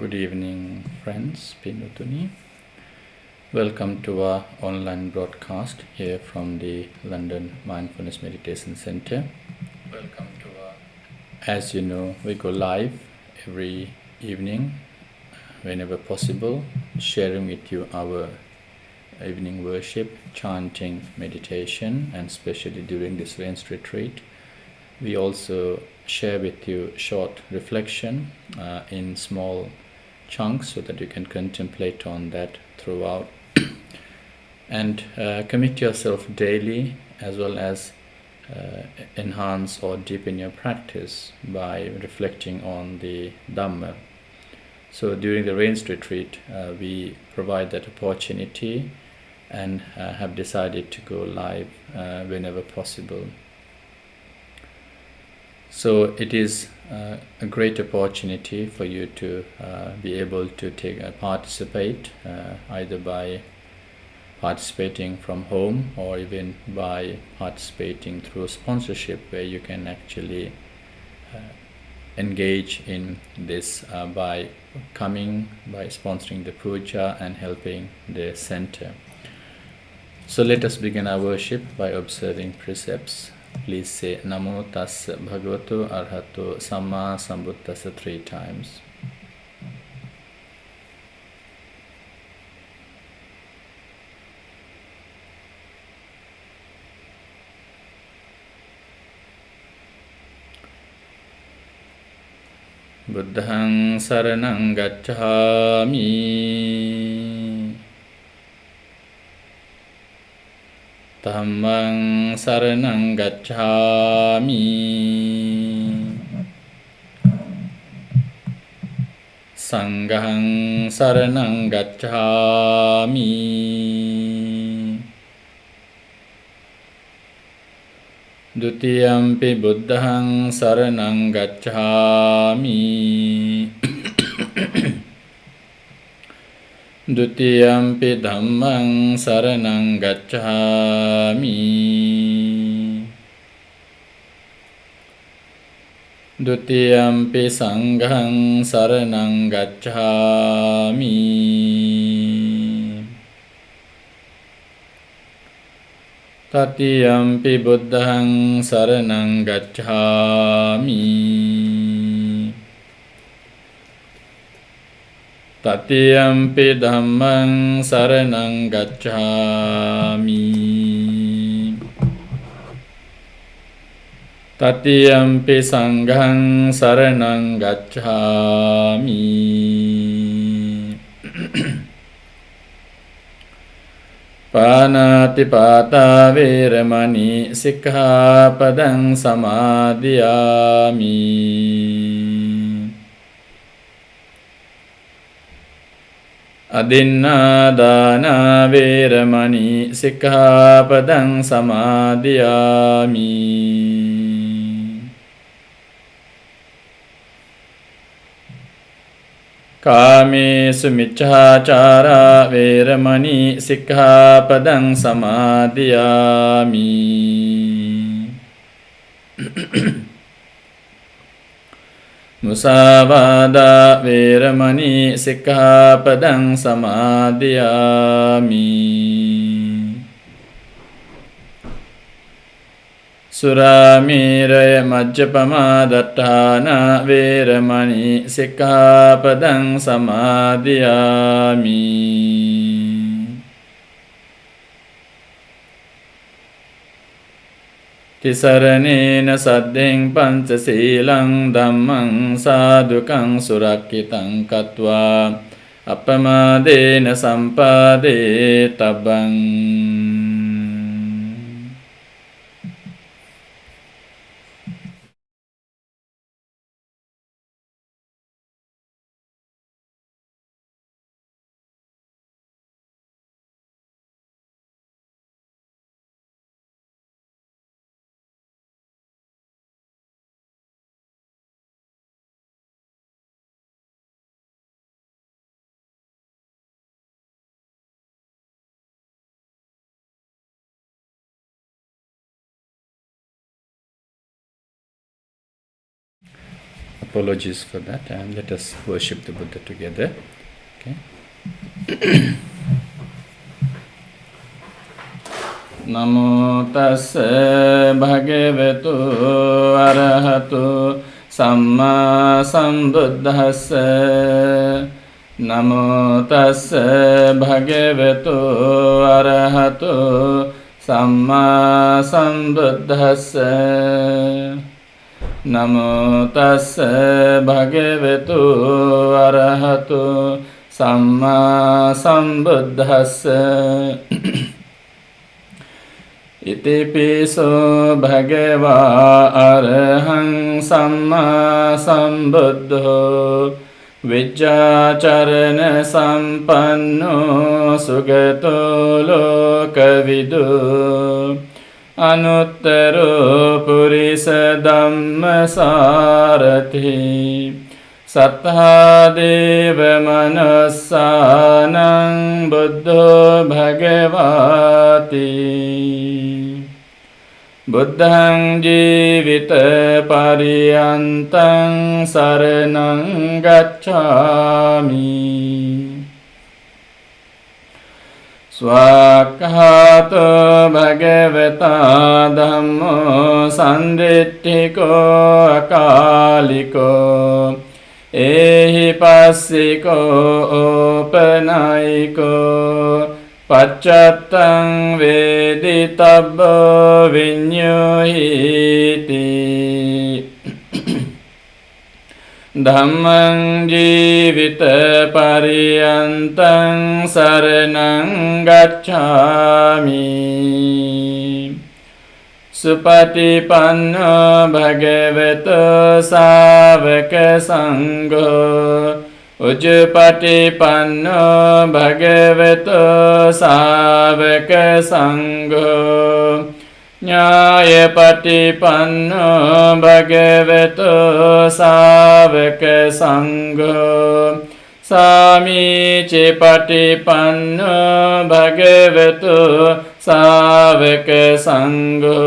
Good evening, friends. Pinutuni. Welcome to our online broadcast here from the London Mindfulness Meditation Center. Welcome to our. As you know, we go live every evening, whenever possible, sharing with you our evening worship, chanting, meditation, and especially during this rains retreat. We also share with you short reflection in small chunks so that you can contemplate on that throughout and commit yourself daily as well as enhance or deepen your practice by reflecting on the Dhamma. So during the rains retreat, we provide that opportunity and have decided to go live whenever possible. So it is a great opportunity for you to be able to participate either by participating from home or even by participating through sponsorship, where you can actually engage in this by sponsoring the Puja and helping the center. So let us begin our worship by observing precepts. Please say Namo Tassa Bhagavato Arhato Samma Sambuddhassa 3 times. Buddhaṃ Saraṇaṃ Gacchāmi Dhammaṃ Saraṇaṃ Gacchāmi Saṅghaṃ Saraṇaṃ Gacchāmi Dutiyampi Buddhaṃ Saraṇaṃ Gacchāmi Dutiyampi Dhammaṃ Saraṇaṃ Gacchāmi Dutiyampi Saṅghaṃ Saraṇaṃ Gacchāmi Tatiyampi Buddhaṃ Saraṇaṃ Gacchāmi Tatiyampi Dhammaṃ Saraṇaṃ Gacchāmi Tatiyampi Saṅghaṃ Saraṇaṃ Gacchāmi Pānātipātā Vēramaṇī Sikkhappadaṃ Samādhiyāmi Adinādānā Vēramaṇī Sikkhappadaṃ Samādhiyāmi Kāmesu Micchācārā Vēramaṇī Sikkhappadaṃ Samādhiyāmi Musāvādā Vēramaṇī Sikkhappadaṃ Samādhiyāmi Surāmēraya Majjapamā Daṭṭhāna Vēramaṇī Sikkhappadaṃ Samādhiyāmi Tisaraṇena saddheṃ pañcasīlaṃ Dhammaṃ sādhukaṃ surakkitaṃ kattvā Appamādena sampādē tabbaṃ. Apologies for that, and let us worship the Buddha together. Okay. Namo tassa bhagavatu arahato samma sambuddhassa. Namo tassa bhagavatu arahato samma sambuddhassa. Namo tassa bhagavatu arahato samma sambuddhassa. Iti piso bhagava arahang samma sambuddho vijjacharana sampanno sugato lokavidu anuttaro purisa dhammasarathi sattha deva manassanang buddho bhagavati buddhang jivita pariyantang saranang gacchami swakhato bhagavata dhammo sanditthiko akaliko ehi passiko opanayiko paccatang veditabbo vinyuhiti dhammang jivita pariyantang saranang gacchami supatipanno bhagavato savaka sangho ujjapatipanno bhagavato savaka sangho nyayapatipanno bhagavato savaka sangho samicipatipanno bhagavato savaka sangho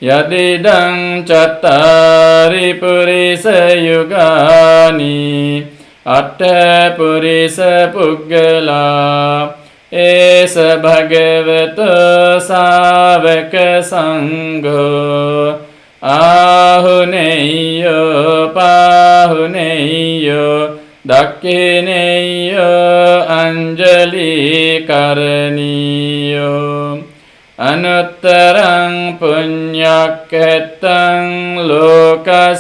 yadidang cattari purisa yugani atta purisa puggala esa bhagavato savaka sangho ahuneyo pahuneyo dakkineyo anjali karaniyo anuttarang punyaketang lokasati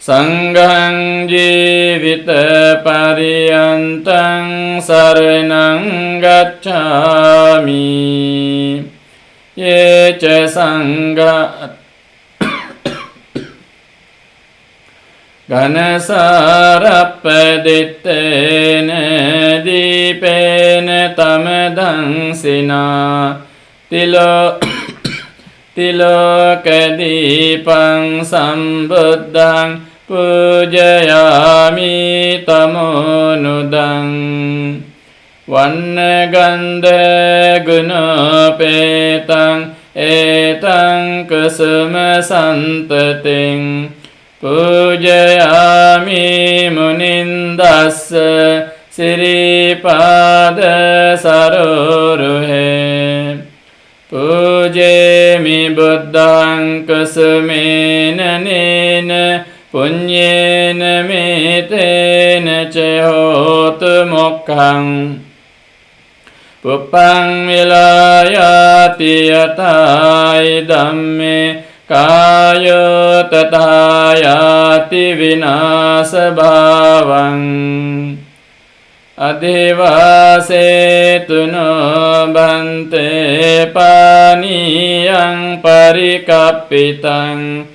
sanghang jivita pariyantang saranang gacchami ye ca sangha ganasarappadittena dipena tamadangsina tilokadipang sambuddhang pujayami tamonudang vannagandha gunopetang etang kusuma santating pujayami munindassa siripada saroruhe pujemi buddhang kusumena nena punyena metena cehotu mokkang puppang vilayati yatai dhamme kayo tatayati vinasa bhavang adhivasetuno bhante paniyang parikappitang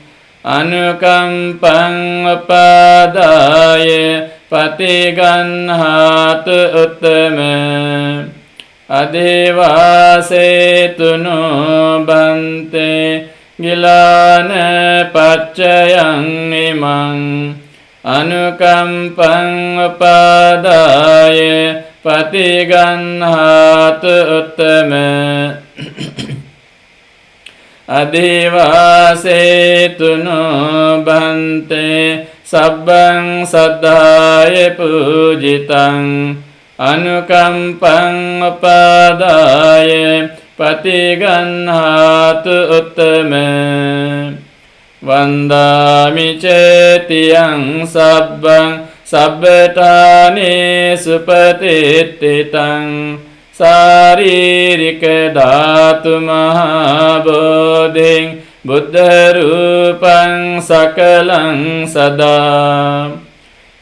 anukampang upadaya patiganhatu uttama adhivasetuno bhante gilana paccayang imang anukampang upadaya patiganhatu uttama adhivasetuno bhante sabbang saddhaya pujitang anukampang upadaya patiganhatu uttama vandami cetiyang sabbang sabbetani supatititang saririka dhatu mahabodhing buddha rupang sakalang sada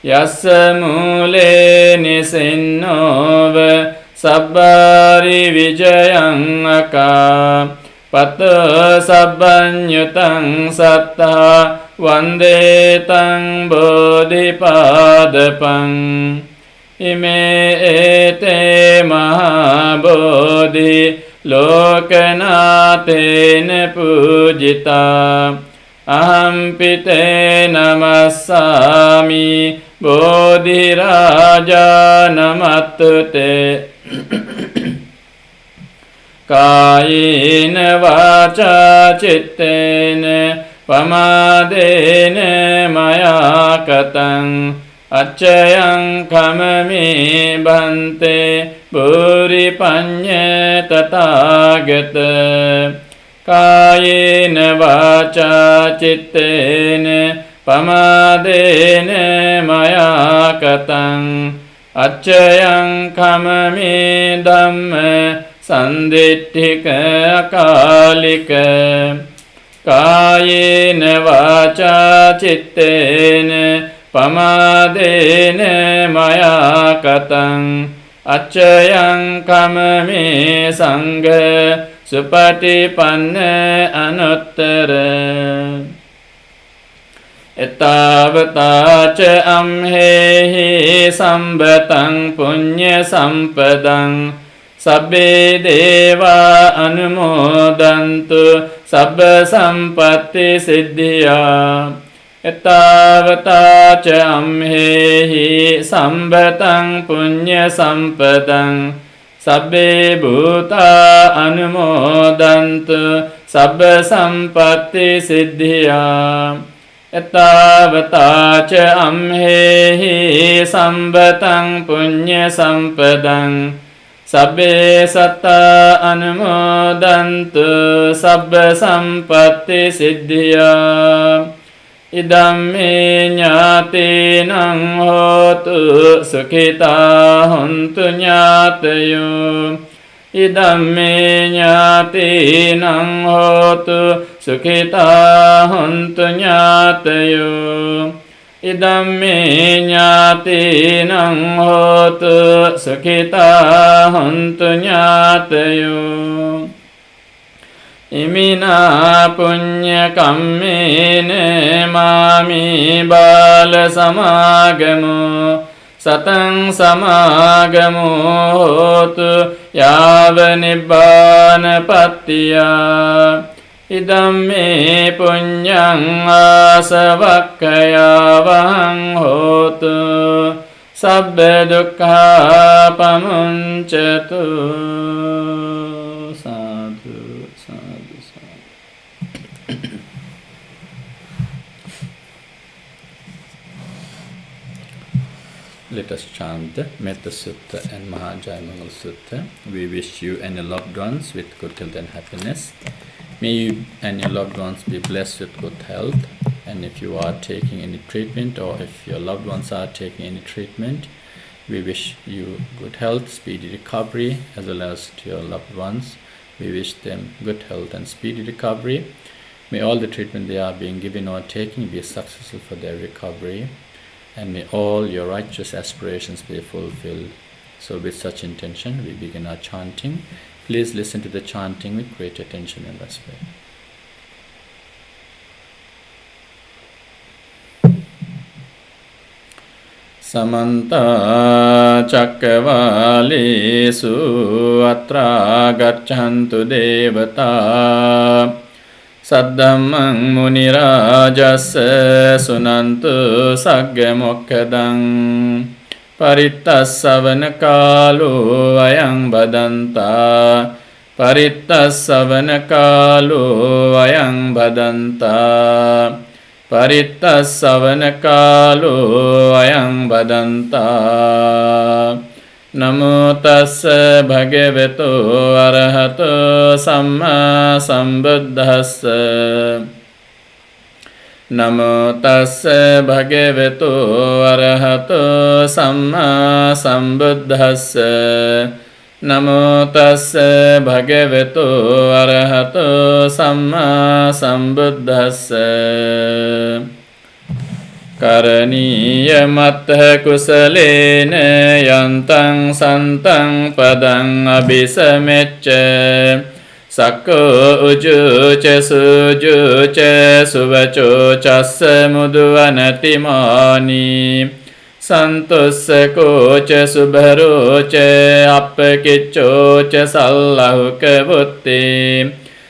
yassa mule nisinnova sabbari vijayang aka pato sabbanyutang satta vandetang bodhipadapang ime ete mahabodhi lokanatena pujita ahampite namassami bodhi raja namattute kayena vaca cittena pamadena maya katang acayang kamami bante buri panya tathagata kayena vaca cittena pamadena maya katang acayang kamami dhamma sanditthika akalika kayena vaca cittena pamadena maya katang acayang kamami sangha supatipanna anuttara ettavataca amhehi sambatang punya sampadang sabbe deva anumodantu sabba sampatti siddhiya ettavataca amhehi sambatang punya sampadang sabbe bhuta anumodantu sabba sampatti siddhiya ettavataca amhehi sambatang punya sampadang sabbe satta anumodantu sabba sampatti siddhiya idamme ñātīnaṁ hotu sukhitā hontu ñātayo idamme ñātīnaṁ hotu sukhitā hontu ñātayo idamme ñātīnaṁ hotu sukhitā hontu ñātayo imina punya kammene mami bala samagamo satang samagamo hotu yava nibbana pattiya idamme punyang asavakkayavahang hotu sabba dukkha pamuncatu sadhu. Let us chant the Metta Sutta and Mahajayamangal Sutta. We wish you and your loved ones with good health and happiness. May you and your loved ones be blessed with good health. And if you are taking any treatment or if your loved ones are taking any treatment, we wish you good health, speedy recovery, as well as to your loved ones. We wish them good health and speedy recovery. May all the treatment they are being given or taking be successful for their recovery. And may all your righteous aspirations be fulfilled. So with such intention, we begin our chanting. Please listen to the chanting with great attention and respect. Samanta cakkavalesu atra gaccantu devata Saddhammang munirajassa sunantu sagga mokkadang Paritta savana kalo ayang badanta Paritta Kalo Ayang Badanta Paritta Kalo Ayang Badanta Namo Tassa Bhagavato Arahato Samma Sambuddhassa Namo Tassa Bhagavato Arahato Samma Sambuddhassa Namo Tassa Bhagavato Arahato Samma Sambuddhassa Karaniya Mattha Kusalena Yantang Santang Padang Abhisamecca Sakko Ujuca Sujuca Suvaco Chassa Muduvanatimani Santussa Koca Subharoca Appakiccoca Sallahuka Vutti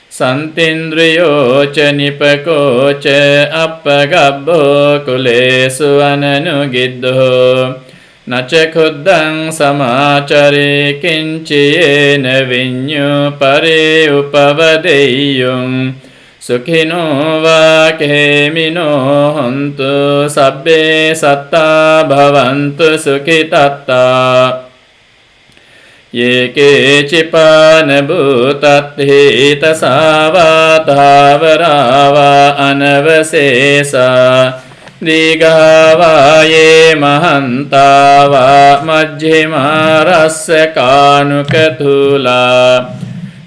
Santindriyoca Nipakoca Appagabbo Kulesu Ananugiddo Naca Khuddang Samacari Kinciyena Vinyu Pari Upavadeyung Sukhino va kemino hontu sabbe satta bhavantu sukhitatta Yeke cipana bhutathi tasava dhavarava anavasesa Digava ye mahantava majjhima rassa kanukatula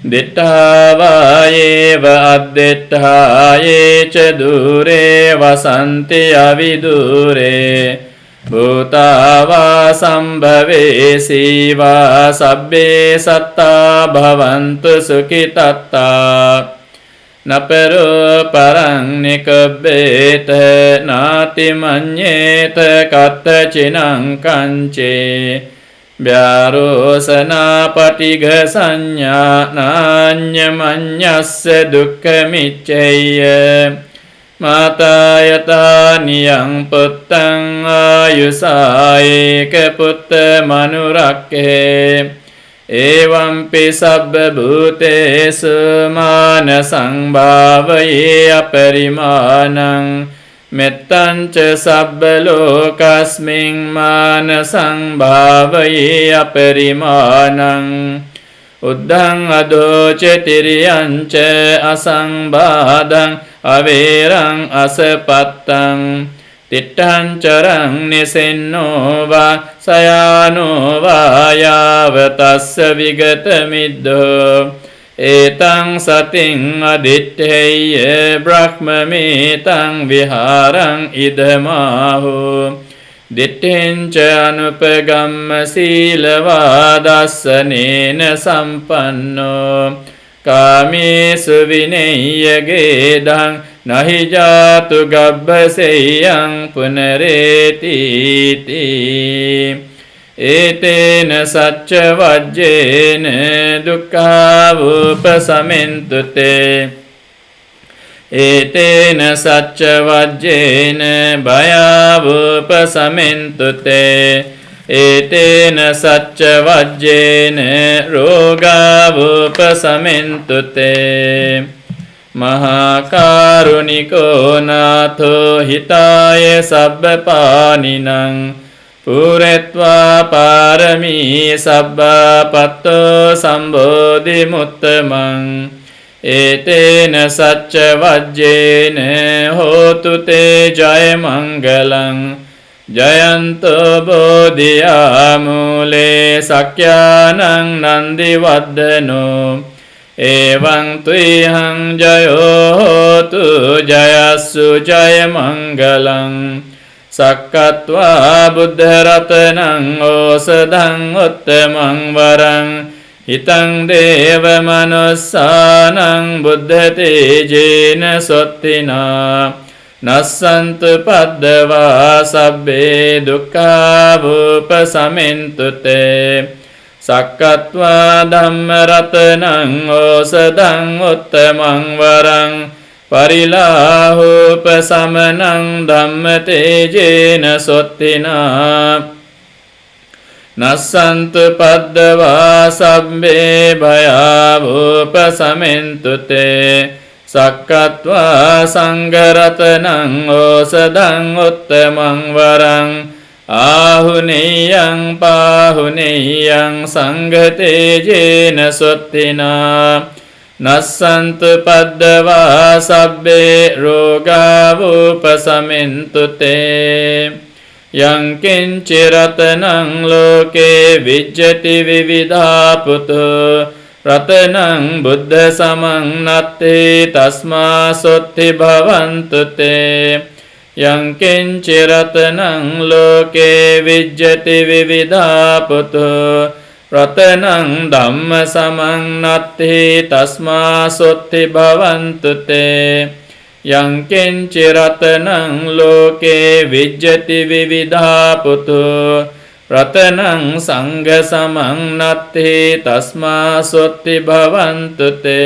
Dittava eva addittha ye ca dure vasanti avidure Bhutava sambhave siva sabbe satta bhavantu sukhitatta Naparo parang nikabbeta nati manyeta katta cinang kanche Vyarosana patigha sanya nanya manyasya dukkha micchaya Matayata niyang puttang ayusaye ke putta manurakhe Evampi sabba bhutesu manasang bhavaye aparimanang Mettanca sabba lokasming manasang bhavaye aparimanang Uddhang adoce tiriyanca asang badang averang asapattang Titthan carang nisenno va sayano va yavatassa vigatamiddo Etang sating aditthaya brahmametang viharang idhamaho Ditthinca anupagamma silavadassanena sampanno Kamesu vinaya gedang nahi jatu gabbaseyang punareti Etena sacca vajjena dukkha upasamentutte Etena sacca vajjena bhaya upasamentutte Etena sacca vajjena roga upasamentutte Mahakaruniko natho hitaya sabbapaninang Puretva parami sabba patto sambodhi muttamang Etena sacca vajjena hotu te jaya mangalang Jayanto bodhiya mule sakyanang nandi vaddano Evang tuihang jayo hotu jayassu jaya mangalang Sakkatva buddharatanang osadang uttamang varang Hitang deva manussanang buddha tejena sottina Nassantu paddava sabbe dukkha upasamentutte Sakkatva dhammaratanang osadang uttamang varang Parilahupasamanang dhammatejena sottina Nassantu paddava sabbe bhaya bhupasamentu te sakkatva sangaratanang osadang uttamang varang ahuneyang pahuneyang sanghate jena sottina nassantu paddava sabbe roga bhupasamentu te yang kinci ratanang loke vijjati vividha putu ratanang buddha samang natti tasma sotti bhavantu te yang kinci ratanang loke vijjati vividha putu ratanang dhamma samang natti tasma sotti bhavantu te yang kinci ratanang loke vijjati vividha putu ratanang sangha samang natti tasma sotti bhavantu te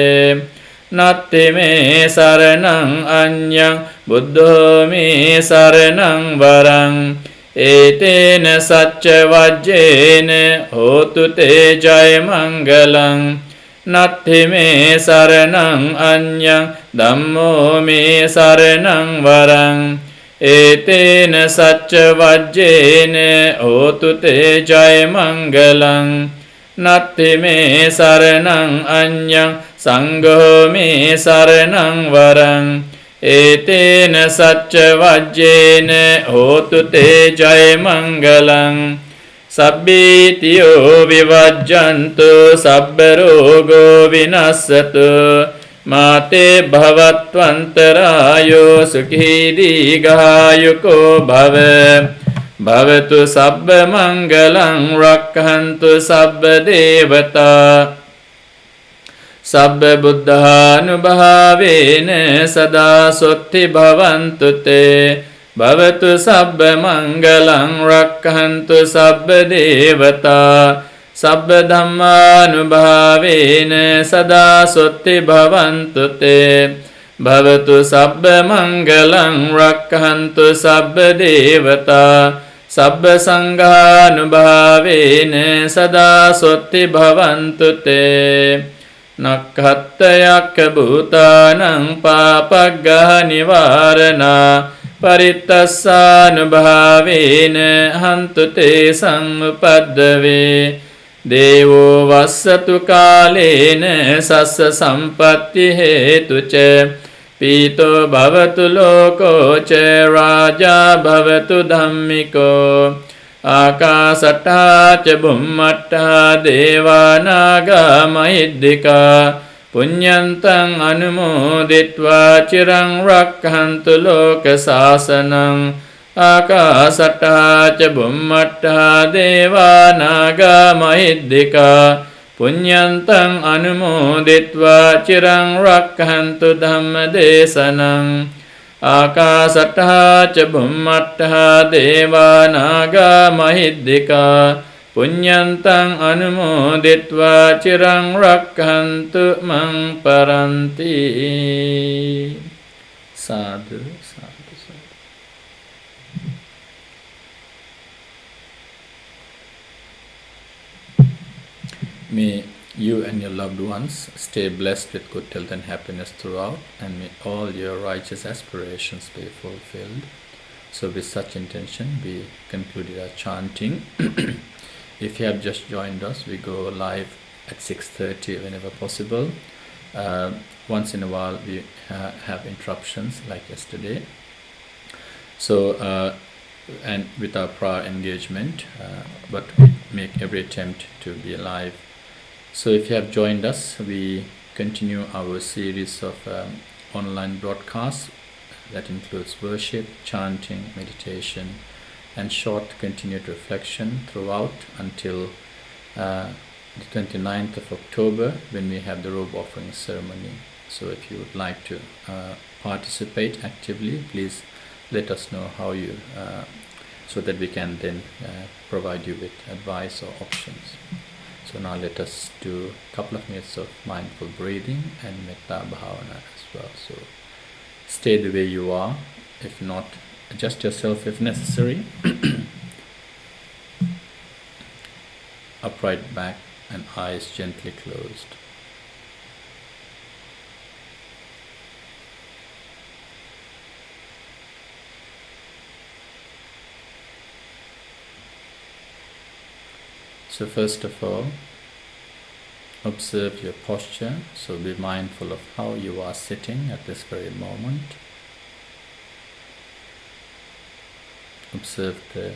natti me saranang anyang buddho me saranang varang etena sacca vajjena hotu te jaya mangalang natti me saranang anyang dhammo me saranang varang etena sacca vajjena hotu te jaya mangalang natti me saranang anyang sangho me saranang varang etena sacca vajjena hotu te jaya mangalang sabbitiyo vivajjantu sabbarogo vinassatu mate bhavatvantarayo sukhi digayuko bhava bhavatu sabba mangalang rakhantu sabba devata sabba buddhanubhavena sada sotti bhavantu te bhavatu sabba mangalang rakhantu sabba devata sabba dhammanubhavena sada sotti bhavantu te bhavatu sabba mangalang rakhantu sabba devata sabba sanghanubhavena sada sotti bhavantu te nakhattayakka bhutanang papaggaha nivarana Parittassanubhavena hantu te sammupaddave devo vassatu kalena sassa sampatti hetu ca pito bhavatu loko ca raja bhavatu dhammiko akasatta ca bhummatta devanaga mahiddhika punyantang anumoditva cirang rakhantu loka sasanang akasatta ca bhummatta deva naga mahiddhika punyantang anumoditva cirang rakhantu dhammadesanang akasatta ca bhummatta deva naga mahiddhika punyantang anumoditva cirang rakhantu mang paranti. Sadhu, sadhu, sadhu. May you and your loved ones stay blessed with good health and happiness throughout, and may all your righteous aspirations be fulfilled. So with such intention, we concluded our chanting. If you have just joined us, we go live at 6:30 whenever possible. Once in a while, we have interruptions like yesterday. So, and with our prior engagement, but we make every attempt to be live. So if you have joined us, we continue our series of online broadcasts that includes worship, chanting, meditation, and short continued reflection throughout until the 29th of October, when we have the robe offering ceremony. So if you would like to participate actively, please let us know how you so that we can then provide you with advice or options. So now let us do a couple of minutes of mindful breathing and metta bhavana as well. So stay the way you are. If not, adjust yourself if necessary. upright back and eyes gently closed. So first of all, observe your posture. So be mindful of how you are sitting at this very moment. Observe the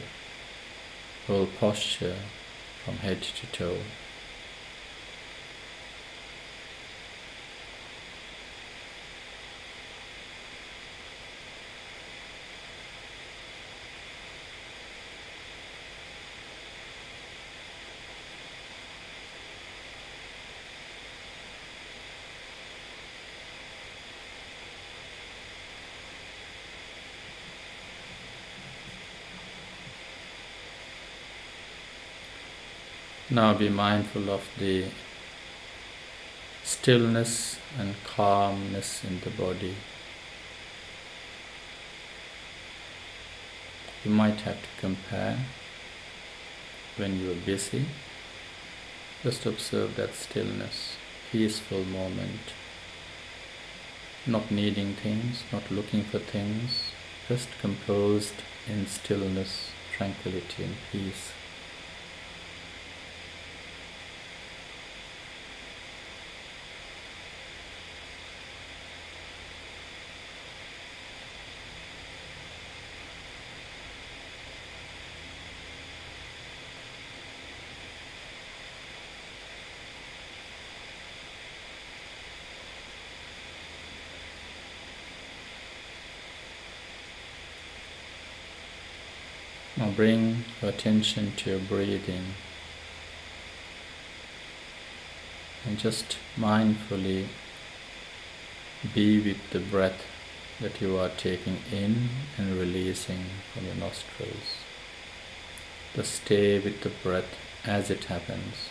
whole posture from head to toe. Now be mindful of the stillness and calmness in the body. You might have to compare when you are busy. Just observe that stillness, peaceful moment, not needing things, not looking for things, just composed in stillness, tranquility and peace. Now bring your attention to your breathing and just mindfully be with the breath that you are taking in and releasing from your nostrils. Just stay with the breath as it happens.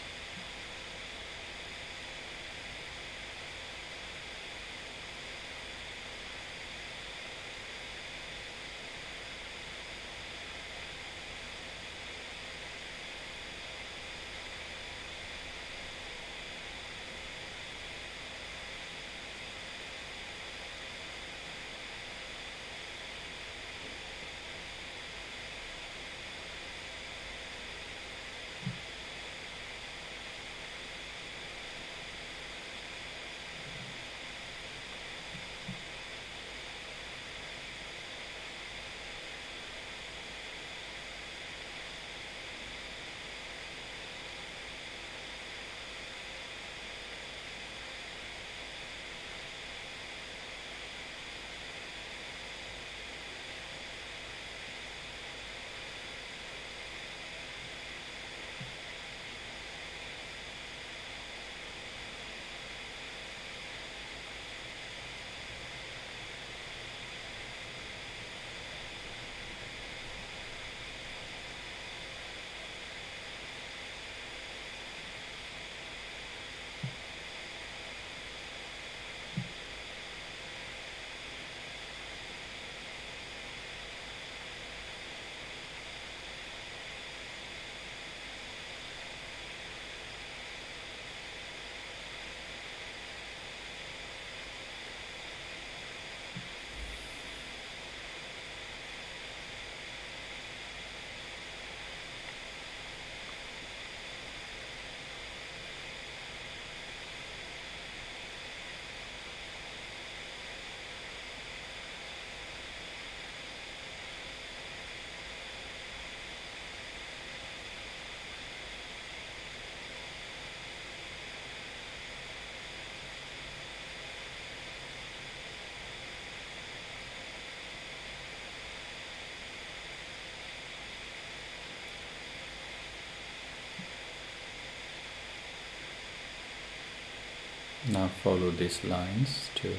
Now follow these lines to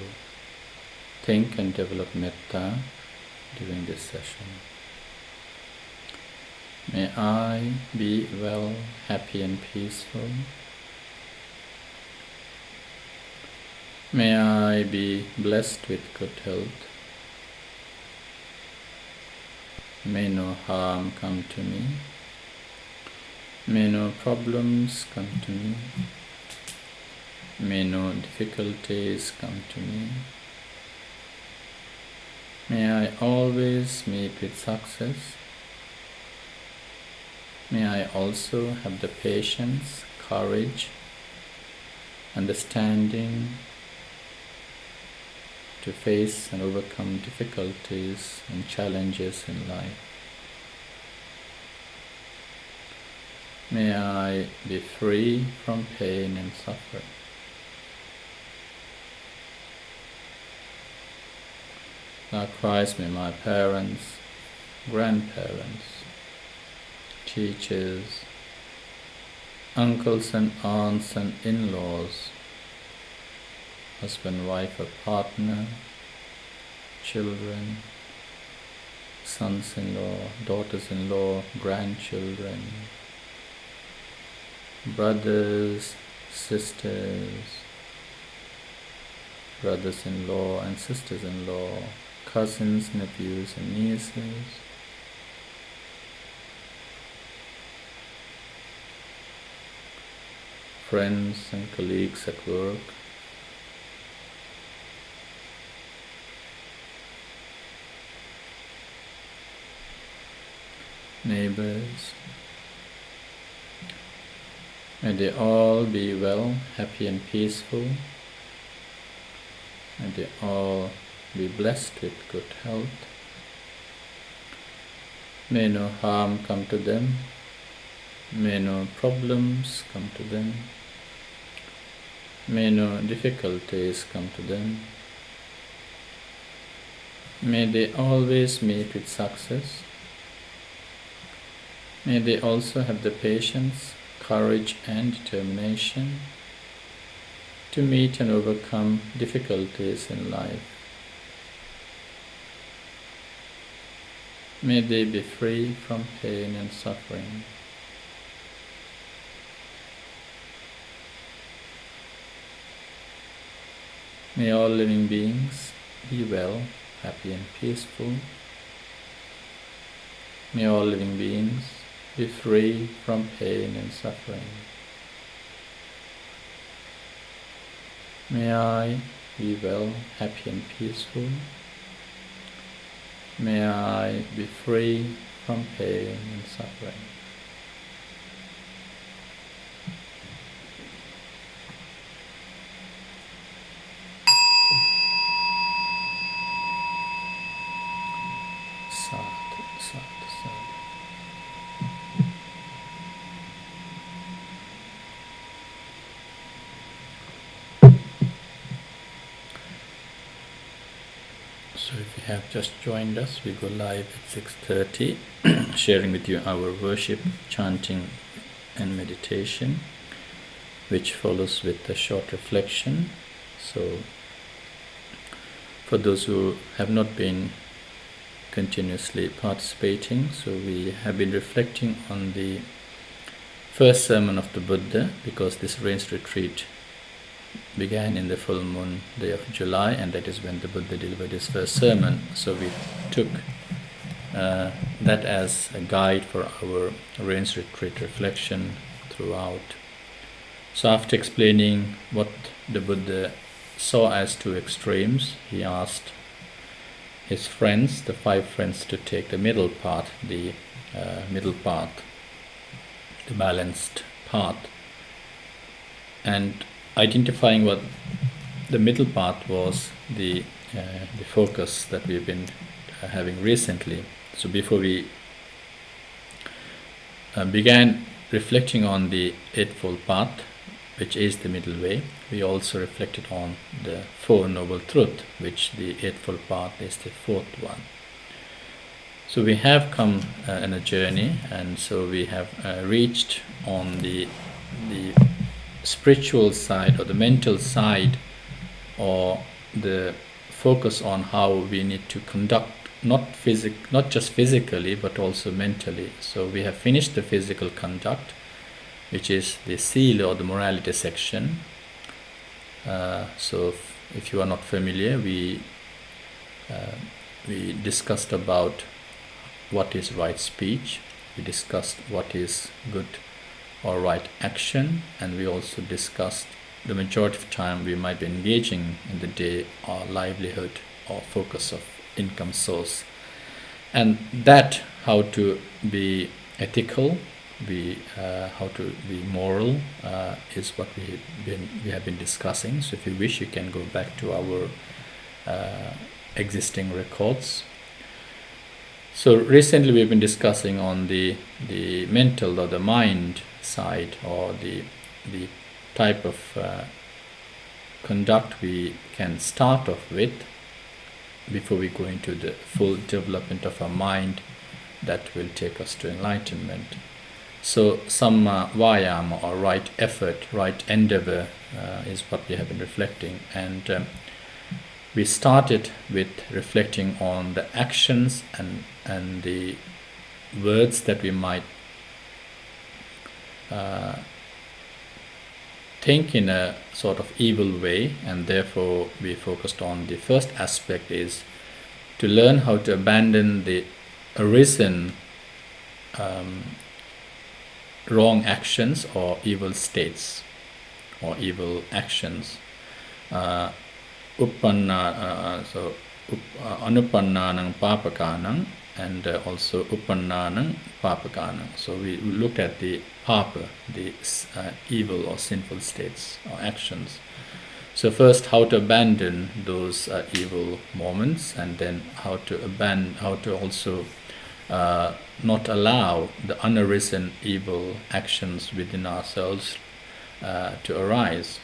think and develop metta during this session. May I be well, happy and peaceful. May I be blessed with good health. May no harm come to me. May no problems come to me. May no difficulties come to me. May I always meet with success. May I also have the patience, courage, understanding to face and overcome difficulties and challenges in life. May I be free from pain and suffering. Likewise, may my parents, grandparents, teachers, uncles and aunts and in-laws, husband, wife or partner, children, sons-in-law, daughters-in-law, grandchildren, brothers, sisters, brothers-in-law and sisters-in-law, cousins, nephews and nieces, friends and colleagues at work, neighbors. May they all be well, happy and peaceful. May they all be blessed with good health. May no harm come to them. May no problems come to them. May no difficulties come to them. May they always meet with success. May they also have the patience, courage and determination to meet and overcome difficulties in life. May they be free from pain and suffering. May all living beings be well, happy and peaceful. May all living beings be free from pain and suffering. May I be well, happy and peaceful. May I be free from pain and suffering. Sadhu, sadhu, sadhu. So if you have just joined us, we go live at 6:30, sharing with you our worship, chanting and meditation, which follows with a short reflection. So for those who have not been continuously participating, so we have been reflecting on the first sermon of the Buddha, because this rains retreat began in the full moon day of July, and that is when the Buddha delivered his first sermon. So we took that as a guide for our rains retreat reflection throughout. So after explaining what the Buddha saw as two extremes, he asked his friends, the 5 friends, to take the middle path, the balanced path, and identifying what the middle path was, the focus that we've been having recently. So before we began reflecting on the Eightfold Path, which is the middle way, we also reflected on the Four Noble Truths, which the Eightfold Path is the 4th one. So we have come on a journey, and so we have reached on the spiritual side or the mental side, or the focus on how we need to conduct, not just physically but also mentally. So we have finished the physical conduct, which is the Sila or the morality section. So if you are not familiar, we discussed about what is right speech, we discussed what is good or right action, and we also discussed the majority of time we might be engaging in the day our livelihood or focus of income source, and that how to be ethical, how to be moral is what we have been discussing. So if you wish, you can go back to our existing records. So recently we've been discussing on the mental or the mind side, or the type of conduct we can start off with before we go into the full development of our mind that will take us to enlightenment. So some vayama, or right effort, right endeavor is what we have been reflecting, and we started with reflecting on the actions and the words that we might think in a sort of evil way, and therefore we focused on the first aspect is to learn how to abandon the arisen wrong actions or evil states or evil actions. Anupannanang papakanang, and also uppannanang papakanang. So we looked at the papa, the evil or sinful states or actions. So first, how to abandon those evil moments, and then how to also not allow the unarisen evil actions within ourselves to arise.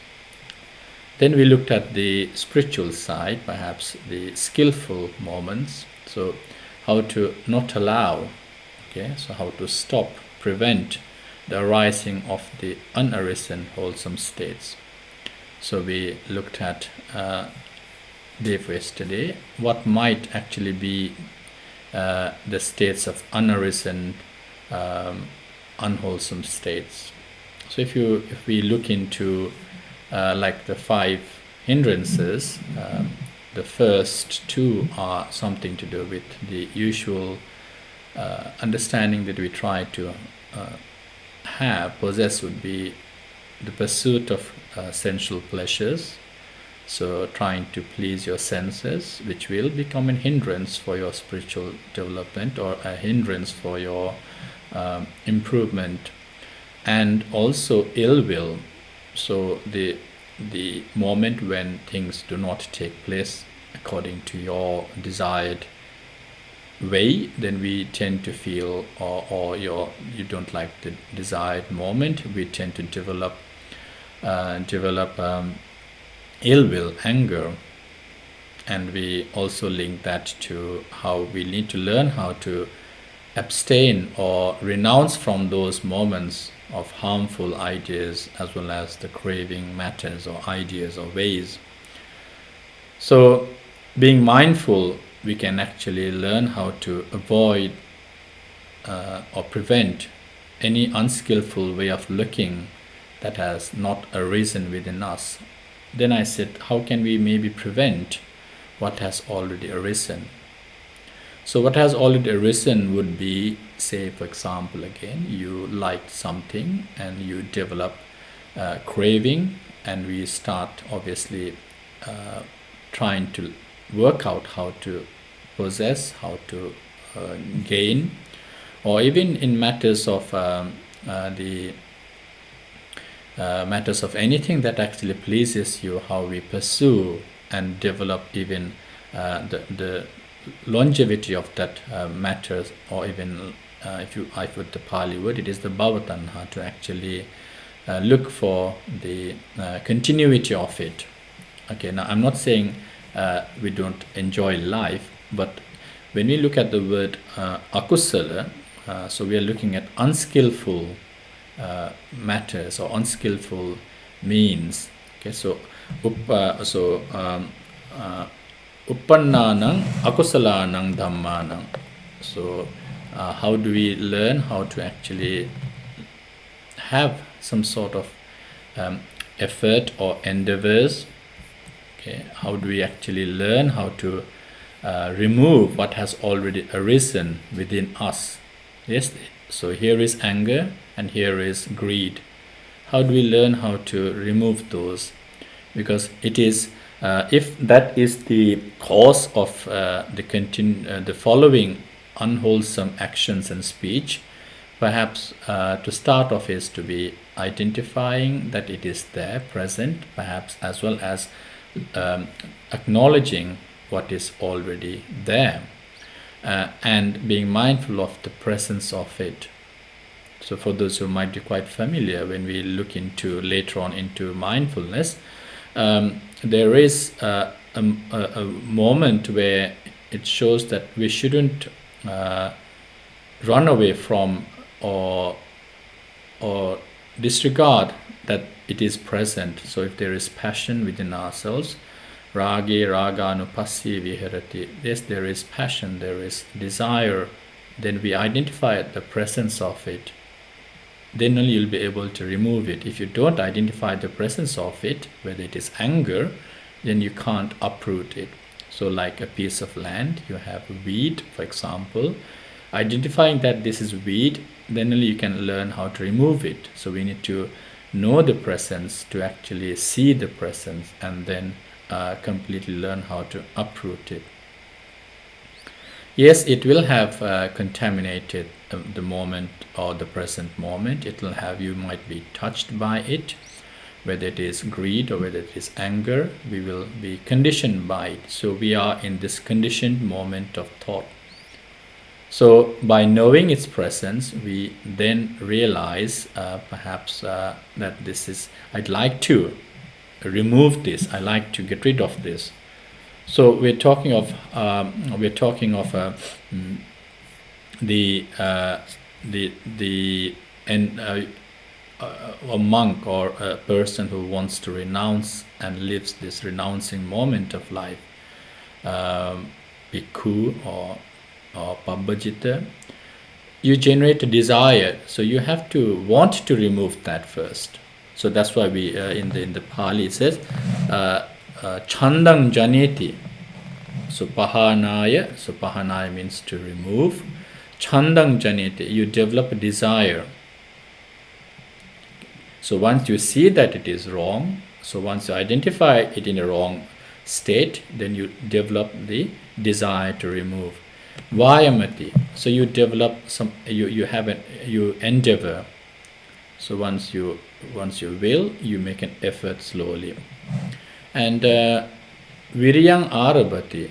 Then we looked at the spiritual side, perhaps the skillful moments. So how to not allow, so how to stop, prevent the arising of the unarisen wholesome states. So we looked at day for yesterday, what might actually be the states of unarisen unwholesome states. So if we look into like the 5 hindrances, the first 2 are something to do with the usual understanding that we try to possess, would be the pursuit of sensual pleasures. So trying to please your senses, which will become a hindrance for your spiritual development, or a hindrance for your improvement. And also ill will. So the moment when things do not take place according to your desired way, then we tend to feel, or you don't like the desired moment, we tend to develop ill will, anger. And we also link that to how we need to learn how to abstain or renounce from those moments of harmful ideas, as well as the craving matters or ideas or ways. So being mindful, we can actually learn how to avoid or prevent any unskillful way of looking that has not arisen within us. Then I said, how can we maybe prevent what has already arisen? So what has already arisen would be, say for example, again, you liked something and you develop craving, and we start obviously trying to work out how to possess, how to gain, or even in matters of matters of anything that actually pleases you, how we pursue and develop even the longevity of that matters, or even if I put the Pali word, it is the bhavatanha, to actually look for the continuity of it. Okay, now I'm not saying we don't enjoy life, but when we look at the word akusala, so we are looking at unskillful matters or unskillful means. Okay, so uppannanang akusalanang dhammanang. So how do we learn how to actually have some sort of effort or endeavors? Okay, how do we actually learn how to remove what has already arisen within us? Yes, So here is anger and here is greed. How do we learn how to remove those? Because it is, if that is the cause of the following unwholesome actions and speech, perhaps to start off is to be identifying that it is there, present, perhaps, as well as acknowledging what is already there, and being mindful of the presence of it. So for those who might be quite familiar, when we look into later on into mindfulness, there is a moment where it shows that we shouldn't run away from or disregard that it is present. So if there is passion within ourselves, rage raganupassyi viharati, yes, there is passion, there is desire, then we identify the presence of it. Then only you'll be able to remove it. If you don't identify the presence of it, whether it is anger, then you can't uproot it. So like a piece of land, you have weed, for example. Identifying that this is weed, then only you can learn how to remove it. So we need to know the presence to actually see the presence, and then completely learn how to uproot it. Yes, it will have contaminated the moment or the present moment. It will have, you might be touched by it, whether it is greed or whether it is anger. We will be conditioned by it. So we are in this conditioned moment of thought. So by knowing its presence, we then realize perhaps that this is, I'd like to remove this, I like to get rid of this. So we're talking of a monk or a person who wants to renounce and lives this renouncing moment of life, bhikkhu or pabbajita, you generate a desire, so you have to want to remove that first. So that's why we in the Pali it says Chanting janeti. So pahanaya means to remove. Chanting janeti, you develop a desire. So once you see that it is wrong, so once you identify it in a wrong state, then you develop the desire to remove. Vayamati, so you develop some, you endeavor. So once you will, you make an effort slowly. And viryang arabhati,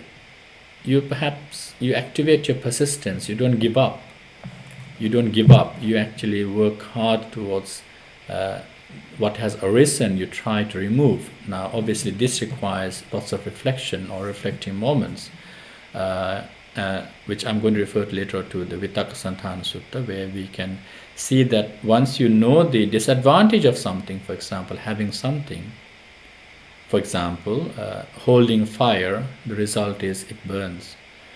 you activate your persistence. You don't give up. You actually work hard towards what has arisen. You try to remove. Now obviously this requires lots of reflection or reflecting moments, which I'm going to refer to later to the Vitakkasanthana Sutta, where we can see that once you know the disadvantage of something, for example, having something, for example, holding fire, the result is it burns.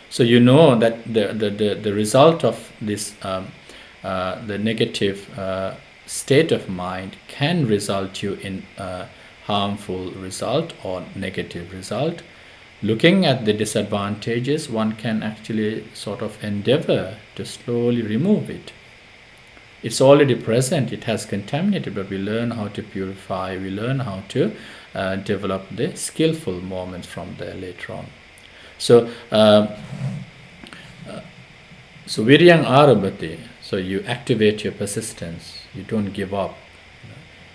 So you know that the result of this, the negative state of mind can result you in a harmful result or negative result. Looking at the disadvantages, one can actually sort of endeavor to slowly remove it. It's already present, it has contaminated, but we learn how to purify, we learn how to develop the skillful moments from there later on. So, viryang arabhati, so you activate your persistence, you don't give up.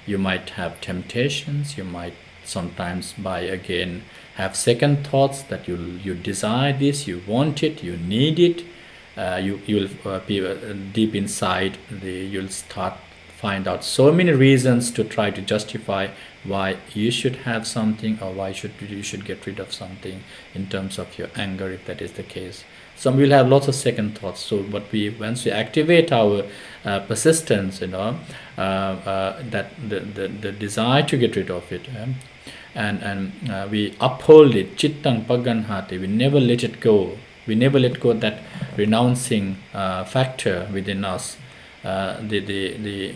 You might have temptations, you might sometimes have second thoughts that you desire this, you want it, you need it. You'll be deep inside, you'll find out so many reasons to try to justify why you should have something or why you should get rid of something in terms of your anger, if that is the case. Some will have lots of second thoughts. So once we activate our persistence, that the desire to get rid of it, and we uphold it, chittang paganhati, we never let it go. We never let go of that renouncing factor within us, the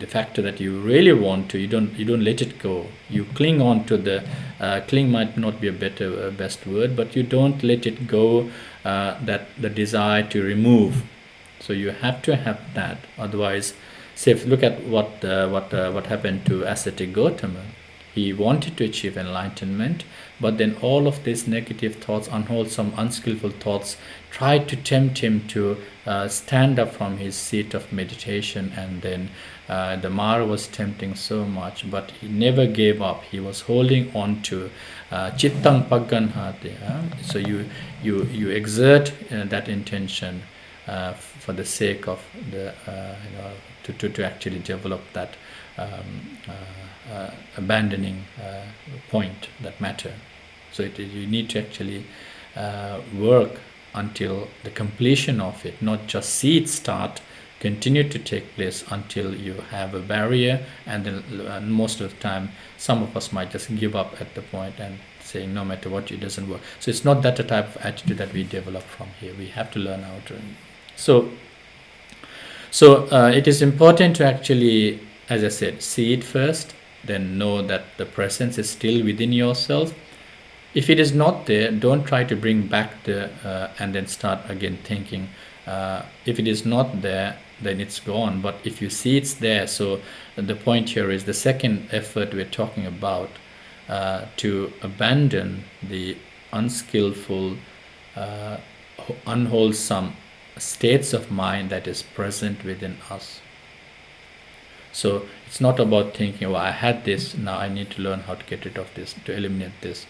factor that you really want to. You don't let it go. You cling on to the cling might not be a best word, but you don't let it go. That the desire to remove. So you have to have that. Otherwise, say, if you look at what happened to ascetic Gautama. He wanted to achieve enlightenment, but then all of these negative thoughts, unwholesome, unskillful thoughts, tried to tempt him to stand up from his seat of meditation, and then the Mara was tempting so much, but he never gave up. He was holding on to chittang pagganhati. So you exert that intention for the sake of the to actually develop that abandoning point, that matter. So you need to actually work until the completion of it, not just see it start, continue to take place until you have a barrier, and then most of the time some of us might just give up at the point and saying no matter what, it doesn't work. So it's not that a type of attitude that we develop from here. We have to learn how to. So it is important to actually, as I said, see it first, then know that the presence is still within yourself. If it is not there, don't try to bring back the and then start again thinking. If it is not there, then it's gone. But if you see it's there, so the point here is the second effort we're talking about, to abandon the unskillful, unwholesome states of mind that is present within us. So it's not about thinking, well, I had this, now I need to learn how to get rid of this, to eliminate this.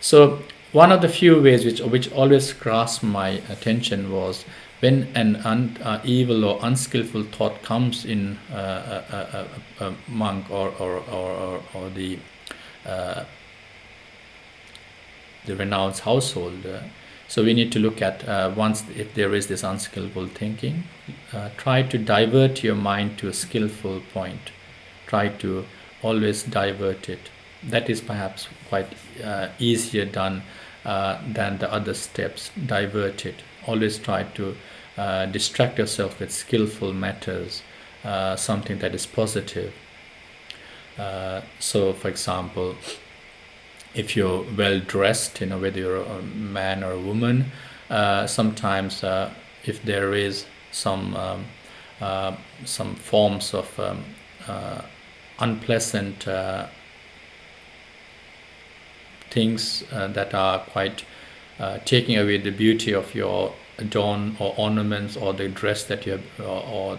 So one of the few ways which always grasped my attention was when an evil or unskillful thought comes in a monk or the renounced householder. So we need to look at once if there is this unskillful thinking, try to divert your mind to a skillful point. Try to always divert it. That is perhaps quite easier done than the other steps. Divert it. Always try to distract yourself with skillful matters, something that is positive. So, for example, if you're well dressed, whether you're a man or a woman, sometimes if there is some forms of unpleasant things that are quite taking away the beauty of your adorn or ornaments or the dress that you have or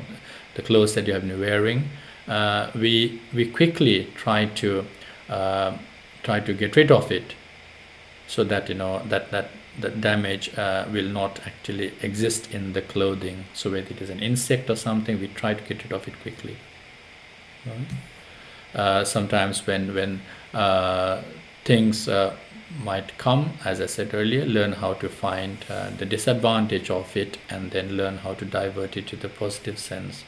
the clothes that you have been wearing, we quickly try to get rid of it, so that that damage will not actually exist in the clothing. So whether it is an insect or something, we try to get rid of it quickly. Right? Sometimes when things might come, as I said earlier, learn how to find the disadvantage of it, and then learn how to divert it to the positive sense.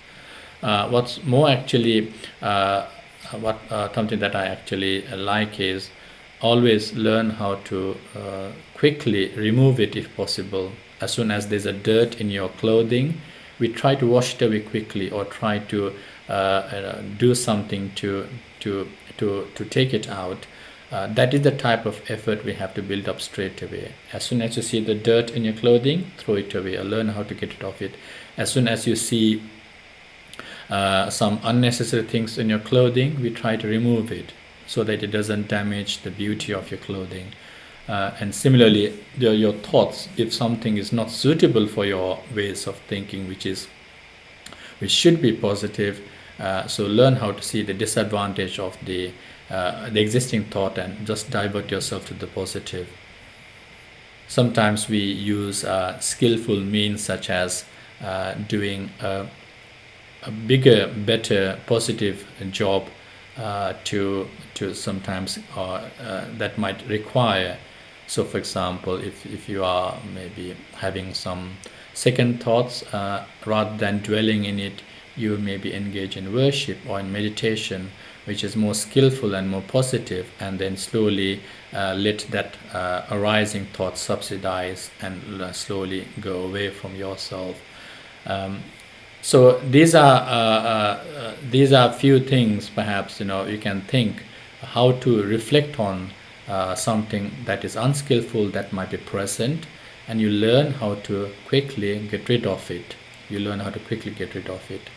What's more actually, something that I actually like is always learn how to quickly remove it if possible. As soon as there's a dirt in your clothing, we try to wash it away quickly, or try to do something to take it out. That is the type of effort we have to build up straight away. As soon as you see the dirt in your clothing, throw it away or learn how to get rid of it. As soon as you see some unnecessary things in your clothing, we try to remove it so that it doesn't damage the beauty of your clothing. And similarly, your thoughts, if something is not suitable for your ways of thinking, which should be positive, so learn how to see the disadvantage of the existing thought and just divert yourself to the positive. Sometimes we use skillful means, such as doing a bigger, better, positive job to sometimes that might require. So, for example, if you are maybe having some second thoughts, rather than dwelling in it, you maybe engage in worship or in meditation, which is more skillful and more positive, and then slowly let that arising thought subsidize and slowly go away from yourself. So these are few things perhaps you can think how to reflect on something that is unskillful that might be present, and you learn how to quickly get rid of it. You learn how to quickly get rid of it.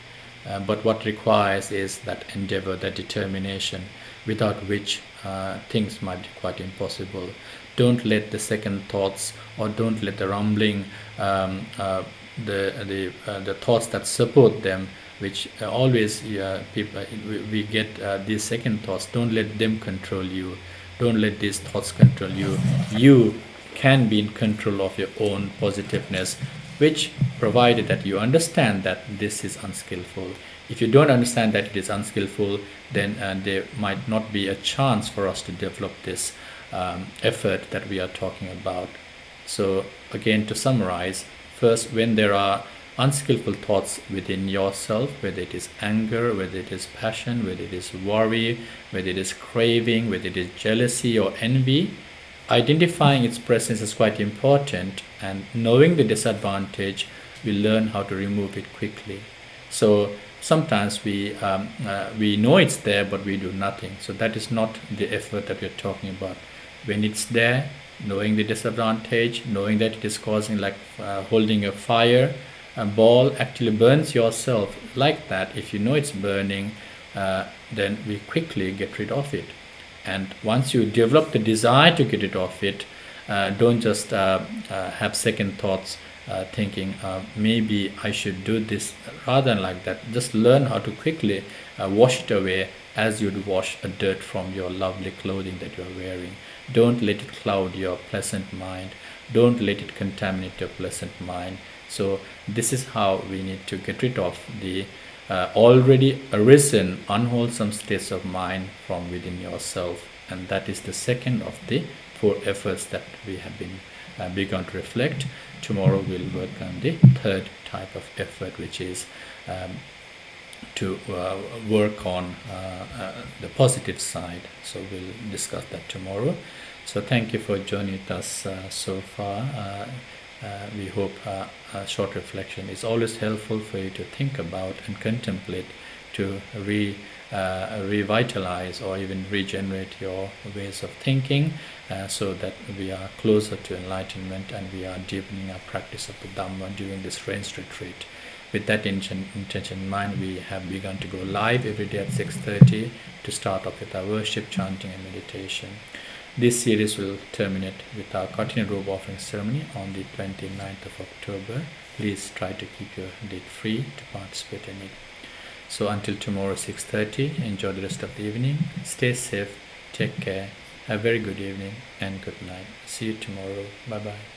But what requires is that endeavor, that determination, without which things might be quite impossible. Don't let the second thoughts, or don't let the rumbling, the thoughts that support them, which always people we get these second thoughts. Don't let them control you. Don't let these thoughts control you. You can be in control of your own positiveness, which provided that you understand that this is unskillful. If you don't understand that it is unskillful, then there might not be a chance for us to develop this effort that we are talking about. So again, to summarize, first, when there are unskillful thoughts within yourself, whether it is anger, whether it is passion, whether it is worry, whether it is craving, whether it is jealousy or envy, identifying its presence is quite important, and knowing the disadvantage, we learn how to remove it quickly. So sometimes we know it's there, but we do nothing. So that is not the effort that we're talking about. When it's there, knowing the disadvantage, knowing that it is causing, like holding a fire, a ball actually burns yourself like that. If you know it's burning, then we quickly get rid of it. And once you develop the desire to get rid of it, don't just have second thoughts, thinking maybe I should do this, rather than like that. Just learn how to quickly wash it away, as you'd wash a dirt from your lovely clothing that you're wearing. Don't let it cloud your pleasant mind. Don't let it contaminate your pleasant mind. So this is how we need to get rid of the already arisen unwholesome states of mind from within yourself. And that is the second of the 4 efforts that we have been begun to reflect. Tomorrow we'll work on the third type of effort, which is to work on the positive side. So we'll discuss that tomorrow. So thank you for joining us so far. We hope a short reflection is always helpful for you to think about and contemplate, to revitalize or even regenerate your ways of thinking, so that we are closer to enlightenment and we are deepening our practice of the Dhamma during this rains retreat. With that intention in mind, we have begun to go live every day at 6:30 to start off with our worship, chanting and meditation. This series will terminate with our continued robe offering ceremony on the 29th of October. Please try to keep your date free to participate in it. So until tomorrow 6:30, enjoy the rest of the evening. Stay safe, take care, have a very good evening and good night. See you tomorrow. Bye bye.